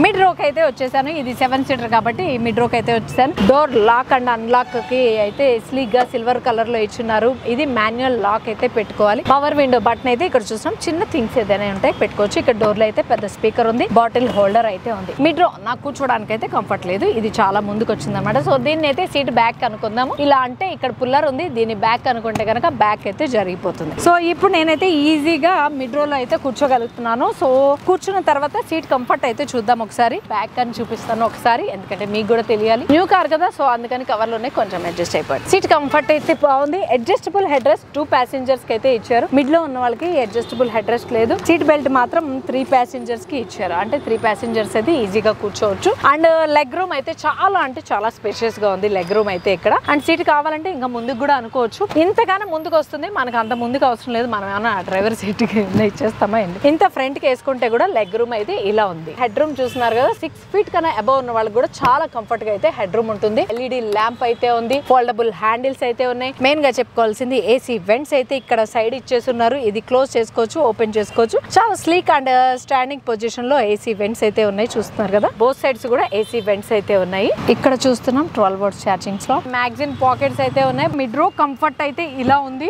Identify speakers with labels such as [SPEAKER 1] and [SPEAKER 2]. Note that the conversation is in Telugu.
[SPEAKER 1] మిడ్ రోక్ అయితే వచ్చేసాను. ఇది 7 సీటర్ కాబట్టి మిడ్ రోక్ అయితే వచ్చేసాను. డోర్ లాక్ అండ్ అన్లాక్ కి అయితే స్లీక్ గా సిల్వర్ కలర్ లో ఇచ్చున్నారు. ఇది మాన్యువల్ లాక్ అయితే పెట్టుకోవాలి. పవర్ విండో బటన్ అయితే ఇక్కడ చూస్తున్నాం. చిన్న థింగ్స్ ఏదైనా ఉంటాయి పెట్టుకోవచ్చు. ఇక్కడ డోర్ లో అయితే పెద్ద స్పీకర్ ఉంది. బాటిల్ హోల్డర్ అయితే ఉంది. మిడ్ రో నాకు కూర్చోడానికి అయితే కంఫర్ట్ లేదు. ఇది చాలా ముందుకు వచ్చింది అనమాట. సో దీన్ని అయితే సీట్ బ్యాక్ అనుకుందాము. ఇలా అంటే ఇక్కడ పుల్లర్ ఉంది. దీన్ని బ్యాక్ అనుకుంటే కనుక బ్యాక్ అయితే జరిగిపోతుంది. సో ఇప్పుడు నేనైతే ఈజీగా మిడ్ రో లో అయితే కూర్చోగలుగుతున్నాను. సో కూర్చున్న తర్వాత సీట్ కంఫర్ట్ అయితే చూద్దాం ఒకసారి. బ్యాక్ అని చూపిస్తాను ఒకసారి, ఎందుకంటే మీకు కూడా తెలియాలి. న్యూ కార్ కదా, సో అందుకని కవర్ లోనే కొంచెం అడ్జస్ట్ అయిపోయింది. సీట్ కంఫర్ట్ అయితే బాగుంది. అడ్జస్టబుల్ హెడ్ రెస్ట్ 2 ప్యాసింజర్స్ కి అయితే ఇచ్చారు. మిడ్ లో ఉన్న వాళ్ళకి అడ్జస్టబుల్ హెడ్ రెస్ట్ లేదు. సీట్ బెల్ట్ మాత్రం 3 ప్యాసింజర్స్ కి ఇచ్చారు. అంటే 3 ప్యాసింజర్స్ అయితే ఈజీగా కూర్చోవచ్చు. అండ్ లెగ్ రూమ్ అయితే చాలా అంటే చాలా స్పేషియస్ గా ఉంది లెగ్ రూమ్ అయితే ఇక్కడ. అండ్ సీట్ కావాలంటే ఇంకా ముందుకు కూడా అనుకోవచ్చు. ఇంతగానే ముందుకు వస్తుంది, మనకు అంత ముందుకు అవసరం లేదు. మనం ఏమైనా డ్రైవర్ సీట్ కి ఇచ్చేస్తామా అండి. ఇంత ఫ్రంట్ కి వేసుకుంటే కూడా లెగ్ రూమ్ అయితే ఇలా ఉంది. హెడ్ రూమ్ చూస్తున్నారు కదా, 6 ఫీట్ కన్నా అబౌవ్ ఉన్న వాళ్ళకి కూడా చాలా కంఫర్ట్ గా అయితే హెడ్ రూమ్ ఉంటుంది. ఎల్ఈడి ల్యాంప్ అయితే ఉంది. ఫోల్డబుల్ హ్యాండిల్స్ అయితే ఉన్నాయి. మెయిన్ గా చెప్పుకోవాల్సింది ఏసీ వెంట్స్ అయితే ఇక్కడ సైడ్ ఇచ్చేస్తున్నారు. ఇది క్లోజ్ చేసుకోవచ్చు, ఓపెన్ చేసుకోవచ్చు. చాలా స్లీక్ అండ్ స్టాండింగ్ పొజిషన్ లో ఏసీ వెంట్స్ అయితే ఉన్నాయి. చూస్తున్నారు కదా, బోత్ సైడ్స్ కూడా ఏసీ వెంట్స్ అయితే ఉన్నాయి. ఇక్కడ చూస్తున్నాం 12 volts charging slot. Magazine pockets అయితే ఉన్నాయి. మిడ్ రో కంఫర్ట్ అయితే ఇలా ఉంది.